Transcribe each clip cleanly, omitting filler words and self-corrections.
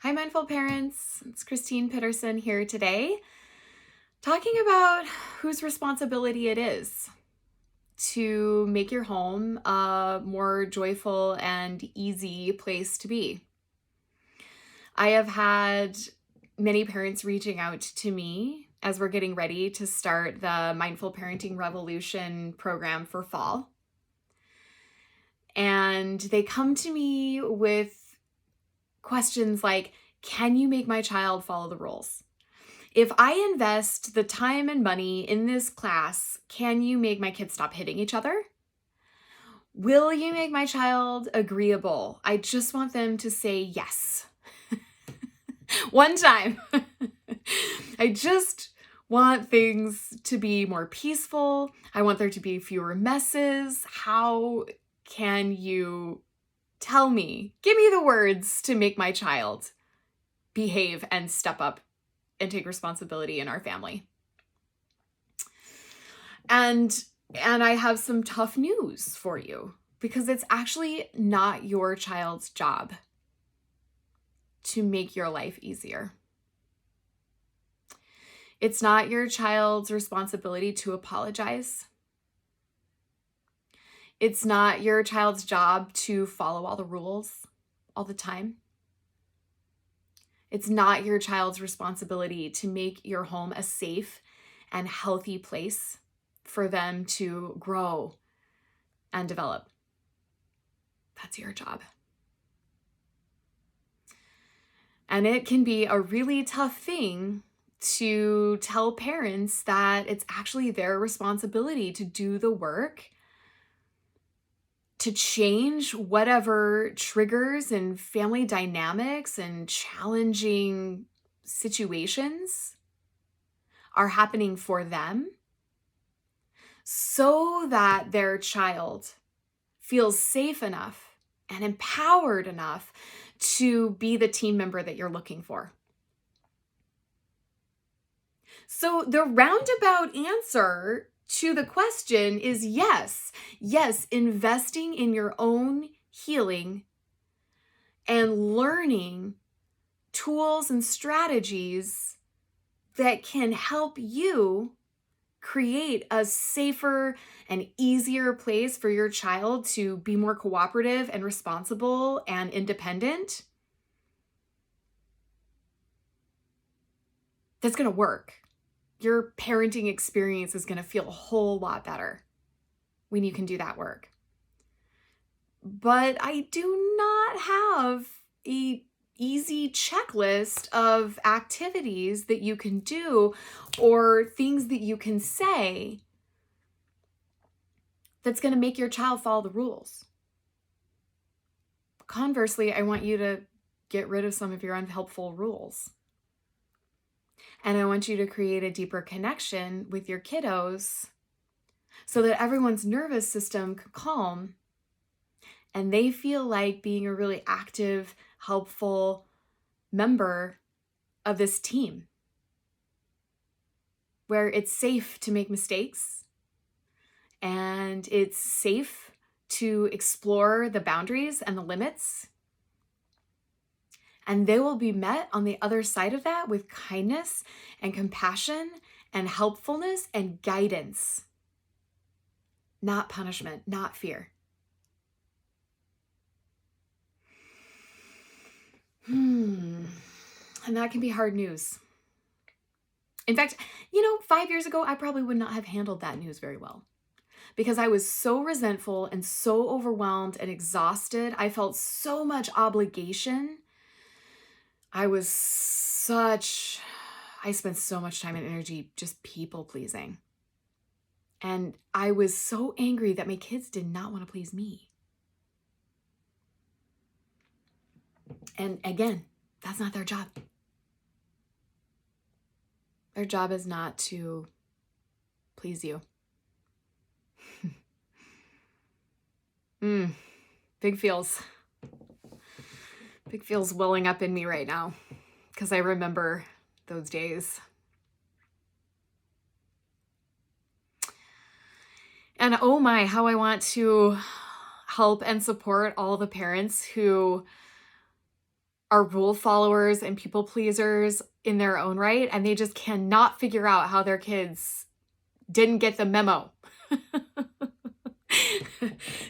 Hi, mindful parents. It's Christine Pitterson here today, talking about whose responsibility it is to make your home a more joyful and easy place to be. I have had many parents reaching out to me as we're getting ready to start the Mindful Parenting Revolution program for fall. And they come to me with questions like, can you make my child follow the rules? If I invest the time and money in this class, can you make my kids stop hitting each other? Will you make my child agreeable? I just want them to say yes. One time. I just want things to be more peaceful. I want there to be fewer messes. How can you tell me? Give me the words to make my child behave and step up and take responsibility in our family. And I have some tough news for you, because it's actually not your child's job to make your life easier. It's not your child's responsibility to apologize. It's not your child's job to follow all the rules all the time. It's not your child's responsibility to make your home a safe and healthy place for them to grow and develop. That's your job. And it can be a really tough thing to tell parents that it's actually their responsibility to do the work to change whatever triggers and family dynamics and challenging situations are happening for them, so that their child feels safe enough and empowered enough to be the team member that you're looking for. So the roundabout answer to the question is yes. Yes, investing in your own healing and learning tools and strategies that can help you create a safer and easier place for your child to be more cooperative and responsible and independent. That's going to work. Your parenting experience is going to feel a whole lot better when you can do that work. But I do not have an easy checklist of activities that you can do or things that you can say that's going to make your child follow the rules. Conversely, I want you to get rid of some of your unhelpful rules. And I want you to create a deeper connection with your kiddos so that everyone's nervous system can calm and they feel like being a really active, helpful member of this team, where it's safe to make mistakes and it's safe to explore the boundaries and the limits. And they will be met on the other side of that with kindness and compassion and helpfulness and guidance, not punishment, not fear. And that can be hard news. In fact, 5 years ago, I probably would not have handled that news very well, because I was so resentful and so overwhelmed and exhausted. I felt so much obligation. I spent so much time and energy just people pleasing. And I was so angry that my kids did not want to please me. And again, that's not their job. Their job is not to please you. Big feels welling up in me right now, because I remember those days. And oh my, how I want to help and support all the parents who are rule followers and people pleasers in their own right, and they just cannot figure out how their kids didn't get the memo.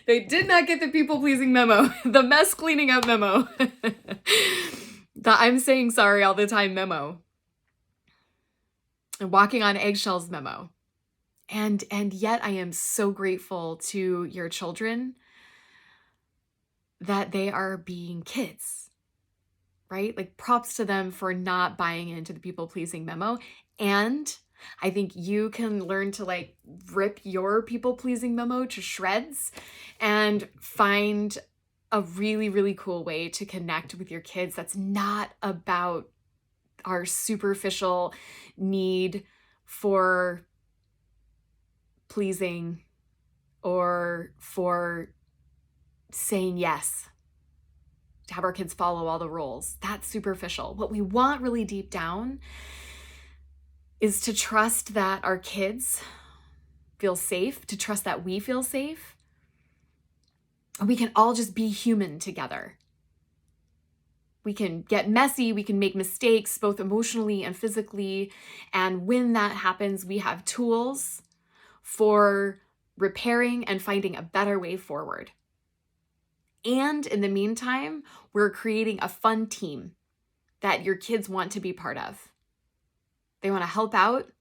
They did not get the people pleasing memo, the mess cleaning up memo, the I'm saying sorry all the time memo, and walking on eggshells memo. And yet I am so grateful to your children that they are being kids, right? Like, props to them for not buying into the people pleasing memo. And I think you can learn to like rip your people pleasing memo to shreds and find a really, really cool way to connect with your kids that's not about our superficial need for pleasing or for saying yes, to have our kids follow all the rules. That's superficial. What we want really deep down is to trust that our kids feel safe, to trust that we feel safe. And we can all just be human together. We can get messy, we can make mistakes, both emotionally and physically. And when that happens, we have tools for repairing and finding a better way forward. And in the meantime, we're creating a fun team that your kids want to be part of. They want to help out.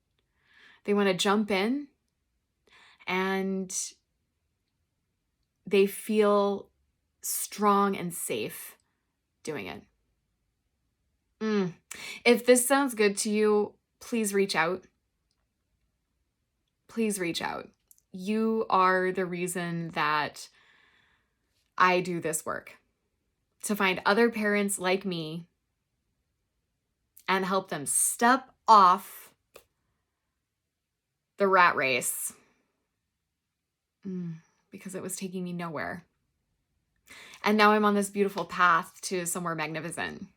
They want to jump in. And they feel strong and safe doing it. If this sounds good to you, please reach out. Please reach out. You are the reason that I do this work, to find other parents like me and help them step off the rat race, because it was taking me nowhere. And now I'm on this beautiful path to somewhere magnificent.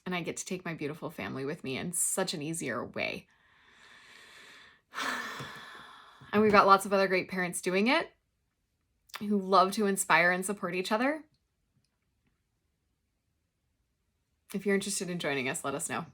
And I get to take my beautiful family with me in such an easier way. And we've got lots of other great parents doing it who love to inspire and support each other. If you're interested in joining us, let us know.